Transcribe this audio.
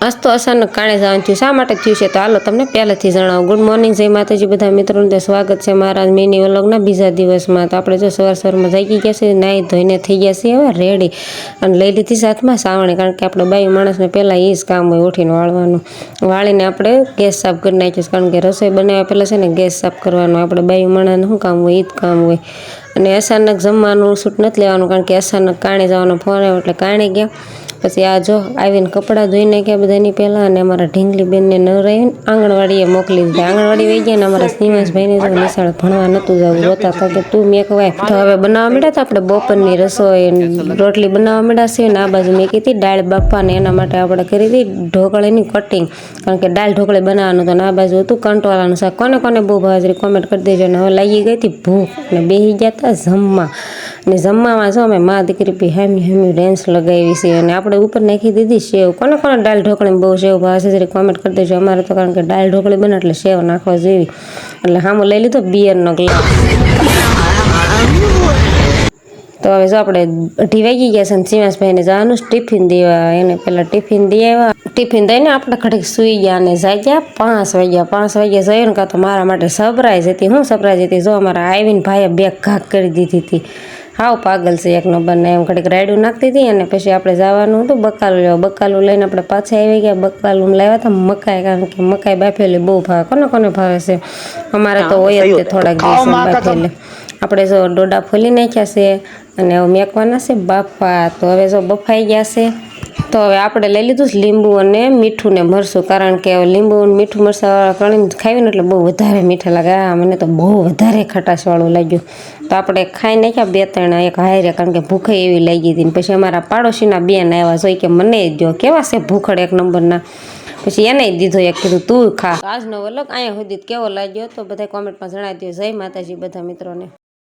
આજ તો અચાનક કાણે જવાનું થયું, શા માટે થયું છે તો હાલો તમને પહેલેથી જણાવું। ગુડ મોર્નિંગ, જય માતાજી બધા મિત્રોને, સ્વાગત છે મારા મિની વ્લોગના બીજા દિવસમાં। તો આપણે જો સવારમાં જાગી ગયા છે, નાહી ધોઈને થઈ ગયા છે હવે રેડી, અને લઈ લીધી સાથમાં સાવણી, કારણ કે આપણે બાઈ માણસને પહેલાં એ જ કામ હોય ઉઠીને વાળવાનું। વાળીને આપણે ગેસ સાફ કરી નાખીશું, કારણ કે રસોઈ બનાવ્યા પહેલાં છે ને ગેસ સાફ કરવાનો આપણે બાઈ માણસને શું કામ હોય, એ જ કામ હોય। અને અચાનક જમવાનું સૂટ નથી લેવાનું, કારણ કે અચાનક કાણે જવાનો ફોન આવ્યો એટલે કાણે ગયા। પછી આ જો આવીને કપડાં ધોઈ નાખ્યા બધાની પહેલાં, અને અમારા ઢીંગલી બેનને ન રહીને આંગણવાડીએ મોકલી દીધા। આંગણવાડી વહી ગયા ને અમારા શ્રીવાસભાઈને જો નિશાળ ભણવા નહોતું જવું, રોતા હતા કે તું મેં કહેવાય। તો હવે બનાવવા માંડ્યા હતા આપણે બપોરની રસોઈ, રોટલી બનાવવા માંડ્યા છે, ને આ બાજુ મેં કીધી દાળ બાફવાને, એના માટે આપણે કરી હતી ઢોકળીની કટિંગ, કારણ કે દાળ ઢોકળી બનાવવાનું હતું, ને આ બાજુ હતું કંટોળાનું શાક। કોને કોને બહુ ભાવે કોમેન્ટ કરી દેજો। ને હવે લાગી ગઈ હતી ભૂખ, અને બેસી ગયા હતા જમવા, અને જમવામાં જો અમે મા દીકરી બી હામી ડેન્સ લગાવી છે, અને આપણે ઉપર નાખી દીધી સેવ। કોને કોને દાળ ઢોકળીમાં બહુ સેવ ભાવે છે કોમેન્ટ કરી દેજો। અમારે તો કારણ કે દાળ ઢોકળી બને એટલે સેવ નાખવા જેવી, એટલે સામું લઈ લીધો બિયરનો ગ્લાસ। તો હવે જો આપણે 2:30 વાગી ગયા છે, ને શ્રીવાસભાઈને જવાનું ટિફિન દેવા, એને પહેલાં ટિફિન દઈ આવ્યા। ટિફિન દઈને આપણે ઘડીક સૂઈ ગયા, અને જાગ્યા 5 વાગ્યા। 5 વાગ્યા જઈએ ને કાં તો મારા માટે સરપ્રાઈઝ હતી। હું સરપ્રાઈઝ હતી, જો અમારા આવીને ભાઈએ બે ઘાક કરી દીધી હતી, હાવ પાગલ છે એક નંબરને, એમ ઘડીક રાયડું નાખતી હતી, અને પછી આપણે જવાનું હતું બકાલું લેવા। બકાલું લઈને આપણે પાછા આવી ગયા। બકાલું લાવ્યા હતા મકાઈ, કારણ કે મકાઈ બાફેલી બહુ ભાવે, કોને કોને ભાવે છે, અમારે તો હોય જ તે થોડાક દિવસ બાફેલી। આપણે જો ડોડા ફોલી નાખ્યા છે, અને હવે મેકવાના છે બાફવા। તો હવે જો બફાઈ ગયા છે, તો હવે આપણે લઈ લીધું લીંબુ અને મીઠું ને મરચું, કારણ કે લીંબુ અને મીઠું મરચાં કણીને ખાવી ને એટલે બહુ વધારે મીઠા લાગે। આ મને તો બહુ વધારે ખટાશવાળું લાગ્યું, તો આપણે ખાઈ નાખ્યા 2-3 એક હારે, કારણ કે ભૂખે એવી લાગી હતી। પછી અમારા પાડોશીના બેન આવ્યા, જોઈ કે મને જ જો કેવા છે ભૂખડ એક નંબરના, પછી એને દીધો એક, કીધું તું ખા। આજનો વ્લોગ અહીંયા સુધી કેવો લાગ્યો તો બધા કોમેન્ટમાં જણાવી દો। જય માતાજી બધા મિત્રોને।